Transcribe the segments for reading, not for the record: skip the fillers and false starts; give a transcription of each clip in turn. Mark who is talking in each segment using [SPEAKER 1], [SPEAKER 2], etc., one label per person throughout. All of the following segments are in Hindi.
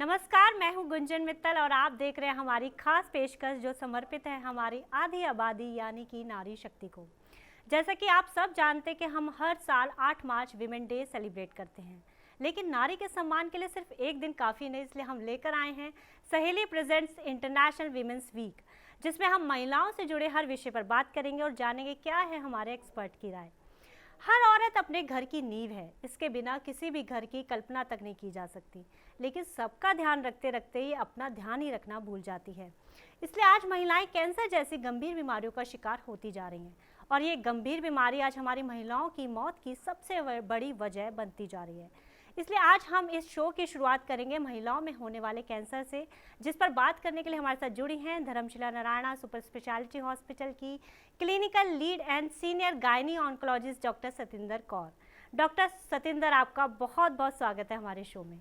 [SPEAKER 1] नमस्कार, मैं हूं गुंजन मित्तल और आप देख रहे हैं हमारी खास पेशकश जो समर्पित है हमारी आधी आबादी यानी कि नारी शक्ति को। जैसा कि आप सब जानते हैं कि हम हर साल 8 मार्च विमेन डे सेलिब्रेट करते हैं, लेकिन नारी के सम्मान के लिए सिर्फ एक दिन काफ़ी नहीं, इसलिए हम लेकर आए हैं सहेली प्रेजेंट्स इंटरनेशनल वीमेंस वीक, जिसमें हम महिलाओं से जुड़े हर विषय पर बात करेंगे और जानेंगे क्या है हमारे एक्सपर्ट की राय। हर औरत अपने घर की नींव है, इसके बिना किसी भी घर की कल्पना तक नहीं की जा सकती, लेकिन सबका ध्यान रखते रखते ये अपना ध्यान ही रखना भूल जाती है। इसलिए आज महिलाएं कैंसर जैसी गंभीर बीमारियों का शिकार होती जा रही हैं और ये गंभीर बीमारी आज हमारी महिलाओं की मौत की सबसे बड़ी वजह बनती जा रही है। इसलिए आज हम इस शो की शुरुआत करेंगे महिलाओं में होने वाले कैंसर से, जिस पर बात करने के लिए हमारे साथ जुड़ी हैं Dharamshila Narayana super speciality hospital की clinical lead and senior gynae oncologist doctor Satinder Kaur. Doctor Satinder, आपका बहुत बहुत स्वागत है हमारे शो में।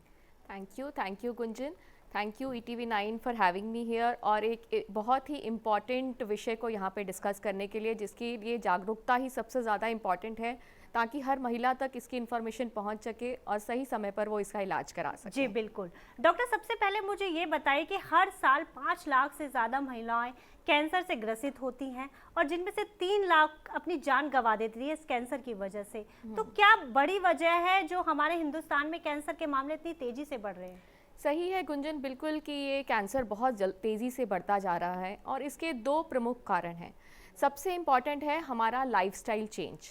[SPEAKER 2] Thank you Gunjan, thank you ETV9 for having me here. और एक बहुत ही इम्पॉर्टेंट विषय को यहाँ पे डिस्कस करने के लिए, जिसके लिए जागरूकता ही सबसे ज़्यादा इम्पॉर्टेंट है, ताकि हर महिला तक इसकी इन्फॉर्मेशन पहुँच सके और सही समय पर वो इसका इलाज करा सके।
[SPEAKER 1] जी बिल्कुल। डॉक्टर, सबसे पहले मुझे ये बताइए कि हर साल 5 लाख से ज़्यादा महिलाएं कैंसर से ग्रसित होती हैं और जिनमें से 3 लाख अपनी जान गंवा देती है इस कैंसर की वजह से। तो क्या बड़ी वजह है जो हमारे हिंदुस्तान में कैंसर के मामले इतनी तेज़ी से बढ़ रहे हैं?
[SPEAKER 2] सही है गुंजन, बिल्कुल कि ये कैंसर बहुत तेज़ी से बढ़ता जा रहा है और इसके 2 प्रमुख कारण हैं। सबसे इम्पॉर्टेंट है हमारा लाइफस्टाइल चेंज।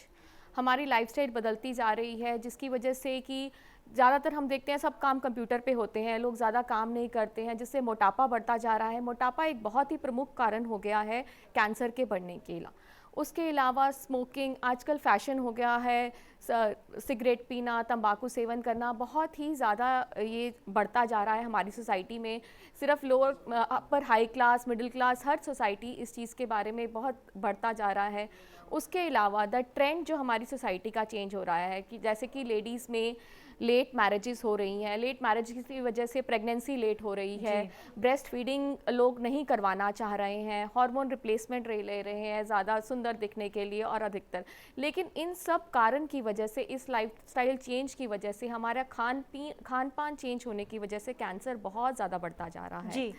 [SPEAKER 2] हमारी लाइफस्टाइल बदलती जा रही है, जिसकी वजह से कि ज़्यादातर हम देखते हैं सब काम कंप्यूटर पे होते हैं, लोग ज़्यादा काम नहीं करते हैं, जिससे मोटापा बढ़ता जा रहा है। मोटापा एक बहुत ही प्रमुख कारण हो गया है कैंसर के बढ़ने के लिए। उसके अलावा स्मोकिंग आजकल फैशन हो गया है, सिगरेट पीना, तंबाकू सेवन करना बहुत ही ज़्यादा ये बढ़ता जा रहा है हमारी सोसाइटी में। सिर्फ lower upper high class, middle class, हर सोसाइटी इस चीज़ के बारे में बहुत बढ़ता जा रहा है। उसके अलावा द ट्रेंड जो हमारी सोसाइटी का चेंज हो रहा है कि जैसे कि लेडीज़ में लेट मैरिजेस हो रही हैं, लेट मैरिज की वजह से प्रेगनेंसी लेट हो रही है, ब्रेस्ट फीडिंग लोग नहीं करवाना चाह रहे हैं, हार्मोन रिप्लेसमेंट ले रहे हैं ज़्यादा सुंदर दिखने के लिए और अधिकतर। लेकिन इन सब कारण की वजह से, इस लाइफस्टाइल चेंज की वजह से, हमारा खान पान चेंज होने की वजह से कैंसर बहुत ज़्यादा बढ़ता जा रहा है।
[SPEAKER 1] जी।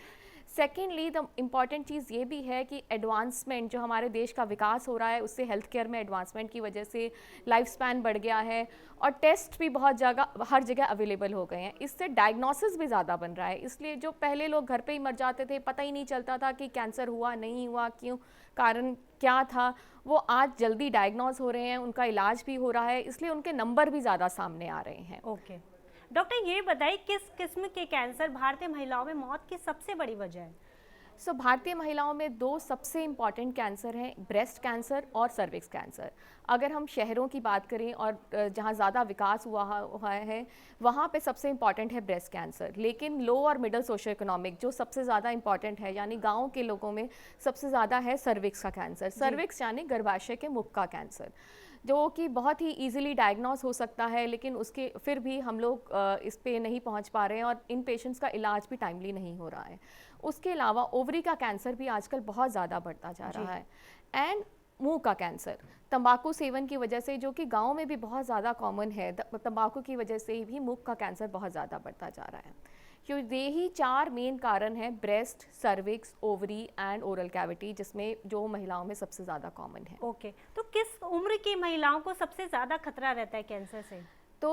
[SPEAKER 2] सेकेंडली द इम्पॉर्टेंट चीज़ ये भी है कि एडवांसमेंट जो हमारे देश का विकास हो रहा है, उससे हेल्थ केयर में एडवांसमेंट की वजह से लाइफ स्पैन बढ़ गया है और टेस्ट भी बहुत जगह हर जगह अवेलेबल हो गए हैं। इससे डायग्नोसिस भी ज़्यादा बन रहा है। इसलिए जो पहले लोग घर पे ही मर जाते थे, पता ही नहीं चलता था कि कैंसर हुआ नहीं हुआ, क्यों, कारण क्या था, वो आज जल्दी डायग्नोज हो रहे हैं, उनका इलाज भी हो रहा है, इसलिए उनके नंबर भी ज़्यादा सामने आ रहे हैं।
[SPEAKER 1] ओके डॉक्टर, ये बताइए किस किस्म के कैंसर भारतीय महिलाओं में मौत की सबसे बड़ी वजह है?
[SPEAKER 2] भारतीय महिलाओं में 2 सबसे इम्पॉर्टेंट कैंसर हैं, ब्रेस्ट कैंसर और सर्विक्स कैंसर। अगर हम शहरों की बात करें और जहाँ ज़्यादा विकास हुआ है, वहाँ पे सबसे इम्पॉर्टेंट है ब्रेस्ट कैंसर। लेकिन लो और मिडिल सोशो इकोनॉमिक जो सबसे ज़्यादा इम्पॉर्टेंट है, यानी गाँव के लोगों में सबसे ज़्यादा है सर्विक्स का कैंसर। सर्विक्स यानी गर्भाशय के मुख का कैंसर, जो कि बहुत ही इजीली डायग्नोस हो सकता है, लेकिन उसके फिर भी हम लोग इस पे नहीं पहुंच पा रहे हैं और इन पेशेंट्स का इलाज भी टाइमली नहीं हो रहा है। उसके अलावा ओवरी का कैंसर भी आजकल बहुत ज़्यादा बढ़ता जा रहा है। एंड मुंह का कैंसर तंबाकू सेवन की वजह से, जो कि गाँव में भी बहुत ज़्यादा कॉमन है, तंबाकू की वजह से भी मुंह का कैंसर बहुत ज़्यादा बढ़ता जा रहा है। क्यों, ये ही 4 मेन कारण हैं, breast, cervix, ovary and oral cavity, जिसमें जो महिलाओं में सबसे ज़्यादा कॉमन है।
[SPEAKER 1] ओके, तो किस उम्र की महिलाओं को सबसे ज़्यादा खतरा रहता है कैंसर से?
[SPEAKER 2] तो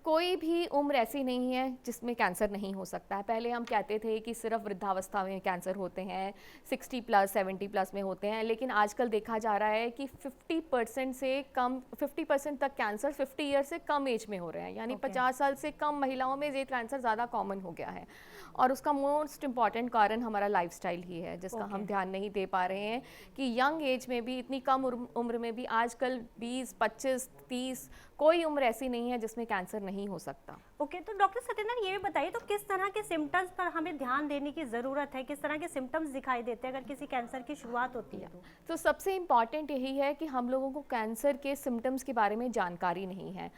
[SPEAKER 2] कोई भी उम्र ऐसी नहीं है जिसमें कैंसर नहीं हो सकता है। पहले हम कहते थे कि सिर्फ वृद्धावस्था में कैंसर होते हैं, 60 प्लस 70 प्लस में होते हैं, लेकिन आजकल देखा जा रहा है कि 50% से कम, 50% तक कैंसर 50 ईयर से कम एज में हो रहे हैं, यानी 50 साल से कम महिलाओं में ये कैंसर ज़्यादा कॉमन हो गया है। और उसका मोस्ट इम्पॉर्टेंट कारण हमारा लाइफस्टाइल ही है, जिसका हम ध्यान नहीं दे पा रहे हैं कि यंग एज में भी, इतनी कम उम्र में भी आजकल 20, 25, 30, कोई उम्र ऐसी नहीं है जिसमें कैंसर नहीं हो सकता।
[SPEAKER 1] ओके, तो डॉक्टर सत्येंद्र, ये भी बताइए तो किस तरह के सिम्टम्स पर हमें ध्यान देने की ज़रूरत है, किस तरह के सिम्टम्स दिखाई देते हैं अगर किसी कैंसर की शुरुआत होती है?
[SPEAKER 2] तो सबसे इम्पॉर्टेंट यही है कि हम लोगों को कैंसर के सिम्टम्स के बारे में जानकारी नहीं है।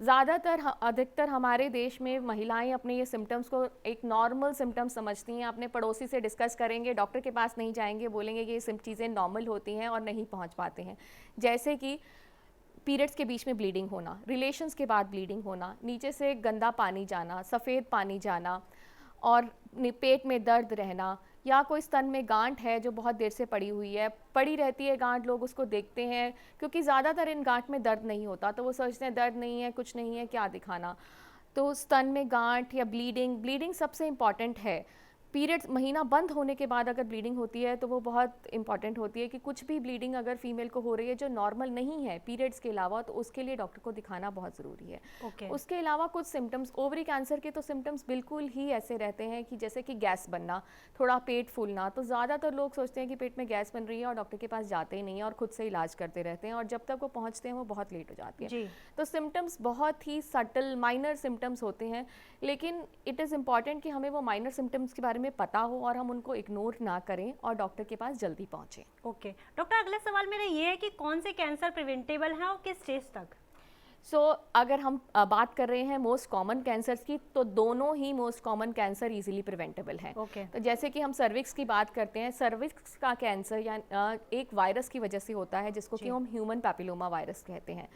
[SPEAKER 2] अधिकतर हमारे देश में महिलाएं अपने ये सिम्टम्स को एक नॉर्मल सिम्टम्स समझती हैं। अपने पड़ोसी से डिस्कस करेंगे, डॉक्टर के पास नहीं जाएंगे, बोलेंगे कि ये चीज़ें नॉर्मल होती हैं और नहीं पहुंच पाते हैं। जैसे कि पीरियड्स के बीच में ब्लीडिंग होना, रिलेशंस के बाद ब्लीडिंग होना, नीचे से गंदा पानी जाना, सफ़ेद पानी जाना, और पेट में दर्द रहना, या कोई स्तन में गांठ है जो बहुत देर से पड़ी हुई है, पड़ी रहती है गांठ, लोग उसको देखते हैं क्योंकि ज़्यादातर इन गांठ में दर्द नहीं होता तो वो सोचते हैं दर्द नहीं है, कुछ नहीं है, क्या दिखाना। तो स्तन में गांठ या ब्लीडिंग सबसे इम्पॉर्टेंट है। पीरियड्स महीना बंद होने के बाद अगर ब्लीडिंग होती है तो वो बहुत इंपॉर्टेंट होती है कि कुछ भी ब्लीडिंग अगर फीमेल को हो रही है जो नॉर्मल नहीं है पीरियड्स के अलावा, तो उसके लिए डॉक्टर को दिखाना बहुत ज़रूरी है। उसके अलावा कुछ सिम्टम्स, ओवरी कैंसर के तो सिम्टम्स बिल्कुल ही ऐसे रहते हैं कि जैसे कि गैस बनना, थोड़ा पेट फूलना। तो ज़्यादातर लोग सोचते हैं कि पेट में गैस बन रही है और डॉक्टर के पास जाते ही नहीं है और खुद से इलाज करते रहते हैं, और जब तक वो पहुँचते हैं वो बहुत लेट हो जाती है। तो सिम्टम्स बहुत ही सटल माइनर सिम्टम्स होते हैं, लेकिन इट इज़ इम्पॉर्टेंट कि हमें वो माइनर सिम्टम्स के बारे में पता हो और हम उनको इग्नोर ना करें और डॉक्टर के पास जल्दी पहुंचें।
[SPEAKER 1] ओके डॉक्टर, अगला सवाल मेरा ये है कि कौन से कैंसर प्रिवेंटेबल हैं और किस स्टेज तक?
[SPEAKER 2] अगर हम बात कर रहे हैं मोस्ट कॉमन कैंसर्स की, तो दोनों ही most common cancer easily preventable है। तो जैसे कि हम सर्विक्स की बात करते हैं, सर्विक्स का कैंसर या एक वायरस की वजह से होता है जिसको कि हम ह्यूमन पैपिलोमा वायरस कहते हैं।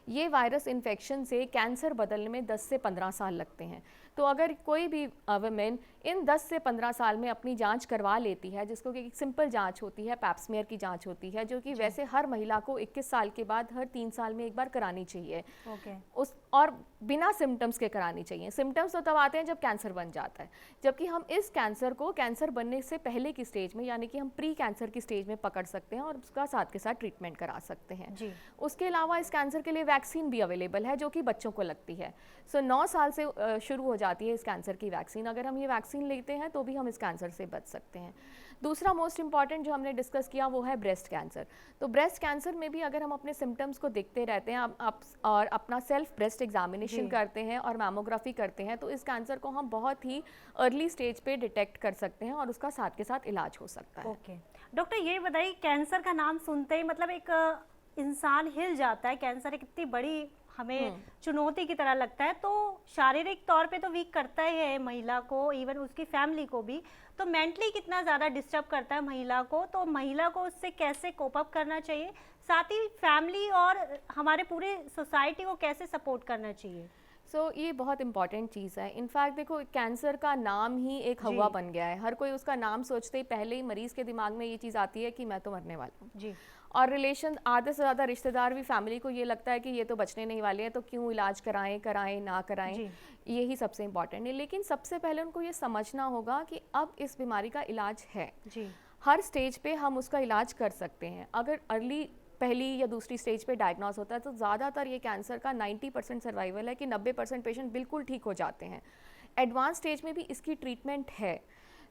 [SPEAKER 2] ये वायरस इन्फेक्शन से कैंसर बदलने में 10 से 15 साल लगते हैं। तो अगर कोई भी वुमेन इन 10 से 15 साल में अपनी जांच करवा लेती है, जिसको कि एक सिंपल जांच होती है, पैप्समियर की जांच होती है, जो कि वैसे हर महिला को 21 साल के बाद हर 3 साल में एक बार करानी चाहिए। उस और बिना सिम्टम्स के करानी चाहिए। सिम्टम्स तो तब आते हैं जब कैंसर बन जाता है, जबकि हम इस कैंसर को कैंसर बनने से पहले की स्टेज में, यानी कि हम प्री कैंसर की स्टेज में पकड़ सकते हैं और उसका साथ के साथ ट्रीटमेंट करा सकते हैं। उसके अलावा इस कैंसर के लिए वैक्सीन भी अवेलेबल है जो कि बच्चों को लगती है। 9 साल से शुरू हो जाती है इस कैंसर की वैक्सीन। अगर हम ये वैक्सीन लेते हैं तो भी हम इस कैंसर से बच सकते हैं। दूसरा मोस्ट इंपॉर्टेंट जो हमने डिस्कस किया वो है ब्रेस्ट कैंसर। तो ब्रेस्ट कैंसर में भी अगर हम अपने सिम्टम्स को देखते रहते हैं और अपना सेल्फ ब्रेस्ट एग्जामिनेशन करते हैं और मैमोग्राफी करते हैं, तो इस कैंसर को हम बहुत ही अर्ली स्टेज पे डिटेक्ट कर सकते हैं और उसका साथ के साथ इलाज हो सकता है।
[SPEAKER 1] डॉक्टर ये बताइए, कैंसर का नाम सुनते ही मतलब एक इंसान हिल जाता है। कैंसर एक इतनी बड़ी हमें चुनौती की तरह लगता है, तो शारीरिक तौर पे तो वीक करता ही है महिला को, इवन उसकी फैमिली को भी। तो मेंटली कितना ज़्यादा डिस्टर्ब करता है महिला को, तो महिला को उससे कैसे कोप अप करना चाहिए, साथ ही फैमिली और हमारे पूरे सोसाइटी को कैसे सपोर्ट करना चाहिए?
[SPEAKER 2] ये बहुत इंपॉर्टेंट चीज़ है। इनफैक्ट देखो, कैंसर का नाम ही एक हवा बन गया है। हर कोई उसका नाम सोचते ही पहले ही मरीज़ के दिमाग में ये चीज़ आती है कि मैं तो मरने वाला हूँ। और रिलेशन, आधे से ज़्यादा रिश्तेदार भी, फैमिली को ये लगता है कि ये तो बचने नहीं वाले हैं, तो क्यों इलाज कराएं ना कराएं, यही सबसे इम्पॉर्टेंट है। लेकिन सबसे पहले उनको ये समझना होगा कि अब इस बीमारी का इलाज है। हर स्टेज पे हम उसका इलाज कर सकते हैं। अगर अर्ली पहली या दूसरी स्टेज पे डायग्नोस होता है तो ज़्यादातर ये कैंसर का 90% सर्वाइवल है कि 90% पेशेंट बिल्कुल ठीक हो जाते हैं। एडवांस स्टेज में भी इसकी ट्रीटमेंट है।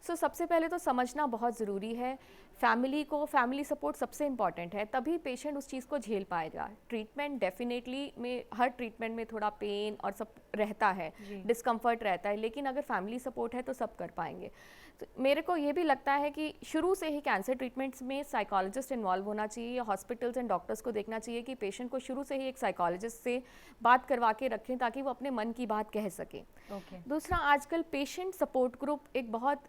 [SPEAKER 2] सबसे पहले तो समझना बहुत ज़रूरी है। फैमिली सपोर्ट सबसे इम्पॉर्टेंट है, तभी पेशेंट उस चीज़ को झेल पाएगा। ट्रीटमेंट डेफिनेटली में, हर ट्रीटमेंट में थोड़ा पेन और सब रहता है, डिस्कम्फर्ट रहता है, लेकिन अगर फैमिली सपोर्ट है तो सब कर पाएंगे। तो मेरे को ये भी लगता है कि शुरू से ही कैंसर ट्रीटमेंट्स में साइकोलॉजिस्ट इन्वॉल्व होना चाहिए। हॉस्पिटल्स एंड डॉक्टर्स को देखना चाहिए कि पेशेंट को शुरू से ही एक साइकोलॉजिस्ट से बात करवा के रखें ताकि वो अपने मन की बात कह सकें। दूसरा, आजकल पेशेंट सपोर्ट ग्रुप एक बहुत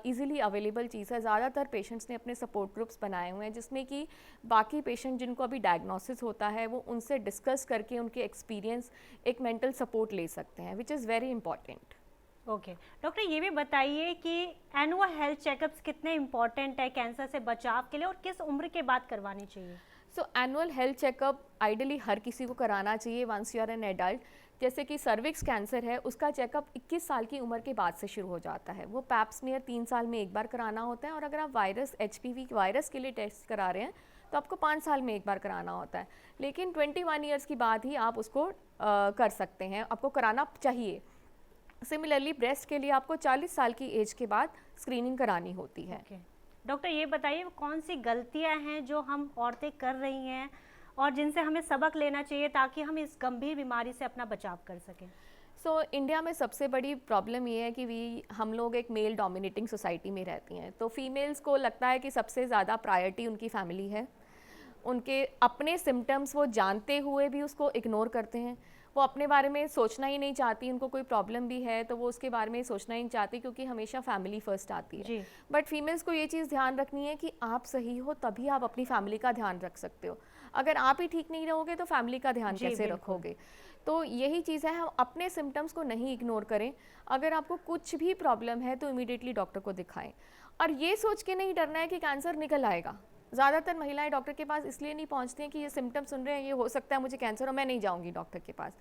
[SPEAKER 2] ईज़िली अवेलेबल चीज़ है। ज़्यादातर पेशेंट्स ने अपने सपोर्ट ग्रुप्स बनाए हुए हैं जिसमें कि बाकी पेशेंट जिनको अभी डायग्नोसिस होता है वो उनसे डिस्कस करके उनके एक्सपीरियंस एक मेंटल सपोर्ट ले सकते हैं, which is very important.
[SPEAKER 1] Doctor ये भी बताइए कि एनुअल हेल्थ चेकअप्स कितने इम्पॉर्टेंट है कैंसर से बचाव के लिए और किस उम्र के बाद करवानी चाहिए?
[SPEAKER 2] एनुअल हेल्थ चेकअप आइडियली हर किसी को कराना चाहिए once you are an adult. जैसे कि सर्विक्स कैंसर है, उसका चेकअप 21 साल की उम्र के बाद से शुरू हो जाता है। वो पैप्समियर 3 साल में एक बार कराना होता है, और अगर आप HPV वायरस के लिए टेस्ट करा रहे हैं तो आपको 5 साल में एक बार कराना होता है। लेकिन 21 ईयर्स की बाद ही आप उसको कर सकते हैं, आपको कराना चाहिए। सिमिलरली ब्रेस्ट के लिए आपको 40 साल की एज के बाद स्क्रीनिंग करानी होती है।
[SPEAKER 1] डॉक्टर ये बताइए, कौन सी गलतियां हैं जो हम औरतें कर रही हैं और जिनसे हमें सबक लेना चाहिए ताकि हम इस गंभीर बीमारी से अपना बचाव कर सकें?
[SPEAKER 2] इंडिया में सबसे बड़ी प्रॉब्लम ये है कि हम लोग एक मेल डोमिनेटिंग सोसाइटी में रहती हैं, तो फीमेल्स को लगता है कि सबसे ज़्यादा प्रायोरिटी उनकी फैमिली है। उनके अपने सिम्टम्स वो जानते हुए भी उसको इग्नोर करते हैं। वो अपने बारे में सोचना ही नहीं चाहती, उनको कोई प्रॉब्लम भी है तो वो उसके बारे में सोचना ही नहीं चाहती क्योंकि हमेशा फैमिली फर्स्ट आती है। बट फीमेल्स को ये चीज़ ध्यान रखनी है कि आप सही हो तभी आप अपनी फैमिली का ध्यान रख सकते हो। अगर आप ही ठीक नहीं रहोगे तो फैमिली का ध्यान
[SPEAKER 1] जी,
[SPEAKER 2] कैसे
[SPEAKER 1] बिल्कुल।
[SPEAKER 2] रखोगे। तो यही चीज़ है, हम अपने सिम्टम्स को नहीं इग्नोर करें। अगर आपको कुछ भी प्रॉब्लम है तो इमीडिएटली डॉक्टर को दिखाएं, और ये सोच के नहीं डरना है कि कैंसर निकल आएगा। ज़्यादातर महिलाएं डॉक्टर के पास इसलिए नहीं पहुंचती हैं कि ये सिम्टम सुन रहे हैं, ये हो सकता है मुझे कैंसर हो, मैं नहीं जाऊंगी डॉक्टर के पास।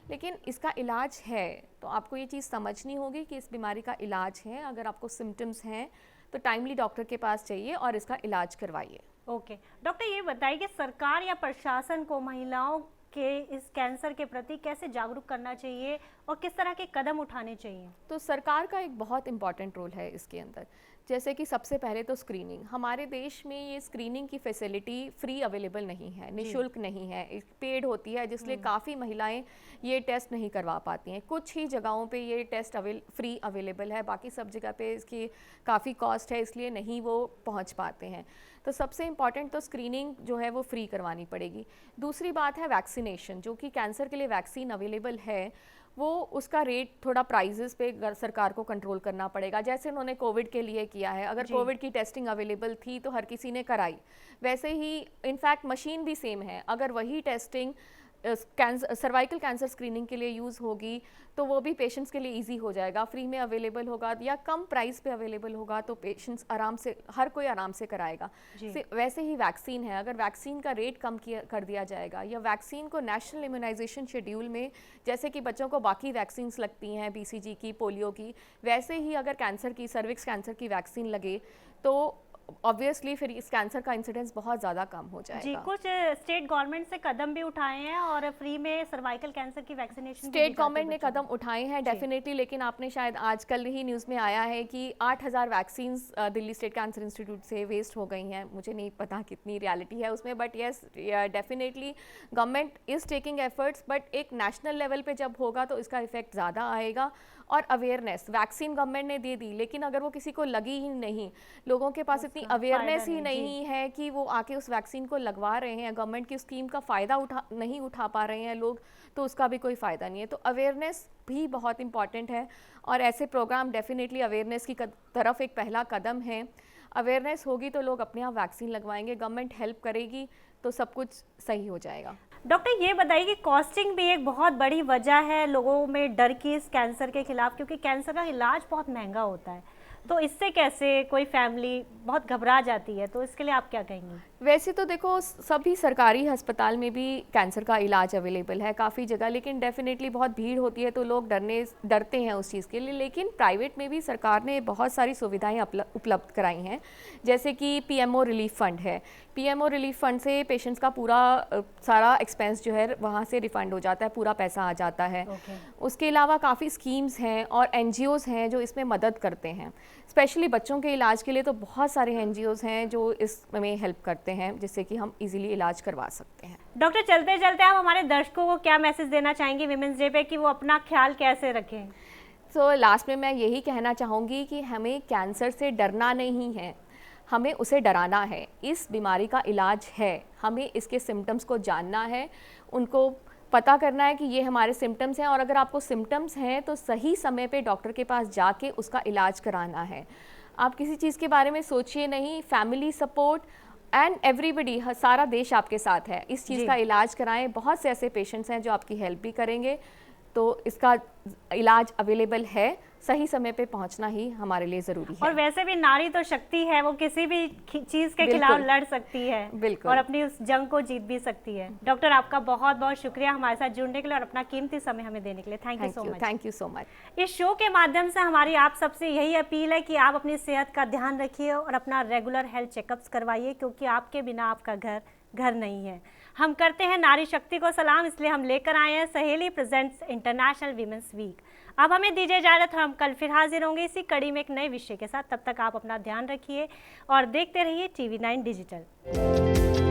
[SPEAKER 2] लेकिन इसका इलाज है, तो आपको ये चीज़ समझनी होगी कि इस बीमारी का इलाज है। अगर आपको सिम्टम्स हैं तो टाइमली डॉक्टर के पास जाइए और इसका इलाज करवाइए।
[SPEAKER 1] ओके डॉक्टर, ये बताइए कि सरकार या प्रशासन को महिलाओं के इस कैंसर के प्रति कैसे जागरूक करना चाहिए और किस तरह के कदम उठाने चाहिए?
[SPEAKER 2] तो सरकार का एक बहुत इम्पॉर्टेंट रोल है इसके अंदर। जैसे कि सबसे पहले तो स्क्रीनिंग, हमारे देश में ये स्क्रीनिंग की फैसिलिटी फ्री अवेलेबल नहीं है, निशुल्क नहीं है, एक पेड होती है, जिसलिए काफ़ी महिलाएं ये टेस्ट नहीं करवा पाती हैं। कुछ ही जगहों पे ये टेस्ट फ्री अवेलेबल है, बाकी सब जगह पे इसकी काफ़ी कॉस्ट है, इसलिए नहीं वो पहुंच पाते हैं। तो सबसे इम्पॉर्टेंट तो स्क्रीनिंग जो है वो फ्री करवानी पड़ेगी। दूसरी बात है वैक्सीनेशन, जो कि कैंसर के लिए वैक्सीन अवेलेबल है, वो उसका रेट थोड़ा प्राइजेस पे सरकार को कंट्रोल करना पड़ेगा। जैसे उन्होंने कोविड के लिए किया है, अगर कोविड की टेस्टिंग अवेलेबल थी तो हर किसी ने कराई, वैसे ही इनफैक्ट मशीन भी सेम है, अगर वही टेस्टिंग सर्वाइकल कैंसर स्क्रीनिंग के लिए यूज़ होगी तो वो भी पेशेंट्स के लिए इजी हो जाएगा, फ्री में अवेलेबल होगा या कम प्राइस पे अवेलेबल होगा, तो पेशेंट्स आराम से, हर कोई आराम से कराएगा। वैसे ही वैक्सीन है, अगर वैक्सीन का रेट कम कर दिया जाएगा, या वैक्सीन को नेशनल इम्यूनाइजेशन शेड्यूल में, जैसे कि बच्चों को बाकी वैक्सीन्स लगती हैं BCG की, पोलियो की, वैसे ही अगर कैंसर की, सर्विक्स कैंसर की वैक्सीन लगे तो ऑब्वियसली फिर इस कैंसर का इंसिडेंस बहुत ज़्यादा कम हो जाएगा।
[SPEAKER 1] जी, कुछ स्टेट गवर्नमेंट से कदम भी उठाए हैं और फ्री में सर्वाइकल कैंसर की वैक्सीनेशन
[SPEAKER 2] स्टेट गवर्नमेंट ने कदम उठाए हैं डेफिनेटली, लेकिन आपने शायद आजकल ही न्यूज़ में आया है कि 8000 vaccines Delhi state cancer institute से वेस्ट हो गई हैं। मुझे नहीं पता कितनी रियलिटी है उसमें, but yes definitely government is taking efforts, but एक नेशनल लेवल पे जब होगा तो इसका इफेक्ट ज़्यादा आएगा। और अवेयरनेस, वैक्सीन गवर्नमेंट ने दे दी, लेकिन अगर वो किसी को लगी ही नहीं, लोगों के पास इतनी अवेयरनेस ही नहीं है कि वो आके उस वैक्सीन को लगवा रहे हैं, गवर्नमेंट की स्कीम का फ़ायदा नहीं उठा पा रहे हैं लोग, तो उसका भी कोई फ़ायदा नहीं है। तो अवेयरनेस भी बहुत इंपॉर्टेंट है, और ऐसे प्रोग्राम डेफिनेटली अवेयरनेस की तरफ एक पहला कदम है। अवेयरनेस होगी तो लोग अपने आप वैक्सीन लगवाएंगे, गवर्नमेंट हेल्प करेगी तो सब कुछ सही हो जाएगा।
[SPEAKER 1] डॉक्टर, ये बताइए कि कॉस्टिंग भी एक बहुत बड़ी वजह है लोगों में डर की इस कैंसर के खिलाफ, क्योंकि कैंसर का इलाज बहुत महंगा होता है, तो इससे कैसे कोई फैमिली बहुत घबरा जाती है, तो इसके लिए आप क्या कहेंगी?
[SPEAKER 2] वैसे तो देखो, सभी सरकारी अस्पताल में भी कैंसर का इलाज अवेलेबल है काफ़ी जगह, लेकिन डेफिनेटली बहुत भीड़ होती है तो लोग डरते हैं उस चीज़ के लिए। लेकिन प्राइवेट में भी सरकार ने बहुत सारी सुविधाएं उपलब्ध कराई हैं, जैसे कि PMO रिलीफ फंड है। PMO रिलीफ फंड से पेशेंट्स का पूरा सारा एक्सपेंस जो है वहाँ से रिफ़ंड हो जाता है, पूरा पैसा आ जाता है। उसके अलावा काफ़ी स्कीम्स हैं और NGOs हैं जो इसमें मदद करते हैं। स्पेशली बच्चों के इलाज के लिए तो बहुत सारे NGOs हैं जो इसमें हेल्प करते हैं, जिससे कि हम इजीली इलाज करवा सकते हैं।
[SPEAKER 1] डॉक्टर, चलते चलते आप हमारे दर्शकों को क्या मैसेज देना चाहेंगी विमेंस डे पे, कि वो अपना ख्याल कैसे रखें?
[SPEAKER 2] सो लास्ट में मैं यही कहना चाहूँगी कि हमें कैंसर से डरना नहीं है, हमें उसे डराना है। इस बीमारी का इलाज है, हमें इसके सिम्टम्स को जानना है, उनको पता करना है कि ये हमारे सिम्टम्स हैं, और अगर आपको सिम्टम्स हैं तो सही समय पे डॉक्टर के पास जाके उसका इलाज कराना है। आप किसी चीज़ के बारे में सोचिए नहीं, फैमिली सपोर्ट एंड एवरीबडी, सारा देश आपके साथ है, इस चीज़ का इलाज कराएं। बहुत से ऐसे पेशेंट्स हैं जो आपकी हेल्प भी करेंगे, तो इसका इलाज अवेलेबल है, सही समय पे पहुंचना ही हमारे लिए ज़रूरी है।
[SPEAKER 1] और वैसे भी नारी तो शक्ति है, वो किसी भी चीज़ के खिलाफ लड़ सकती है,
[SPEAKER 2] बिल्कुल,
[SPEAKER 1] और अपनी उस जंग को जीत भी सकती है। डॉक्टर, आपका बहुत बहुत शुक्रिया हमारे साथ जुड़ने के लिए और अपना कीमती समय हमें देने के लिए। Thank you so much.
[SPEAKER 2] Thank you so much.
[SPEAKER 1] इस शो के माध्यम से हमारी आप सबसे यही अपील है कि आप अपनी सेहत का ध्यान रखिए और अपना रेगुलर हेल्थ चेकअप्स करवाइए, क्योंकि आपके बिना आपका घर नहीं है। हम करते हैं नारी शक्ति को सलाम, इसलिए हम लेकर आए हैं सहेली प्रेजेंट्स इंटरनेशनल वीमेंस वीक। अब हमें दीजिए इजाजत, हम कल फिर हाजिर होंगे इसी कड़ी में एक नए विषय के साथ। तब तक आप अपना ध्यान रखिए और देखते रहिए TV9 डिजिटल।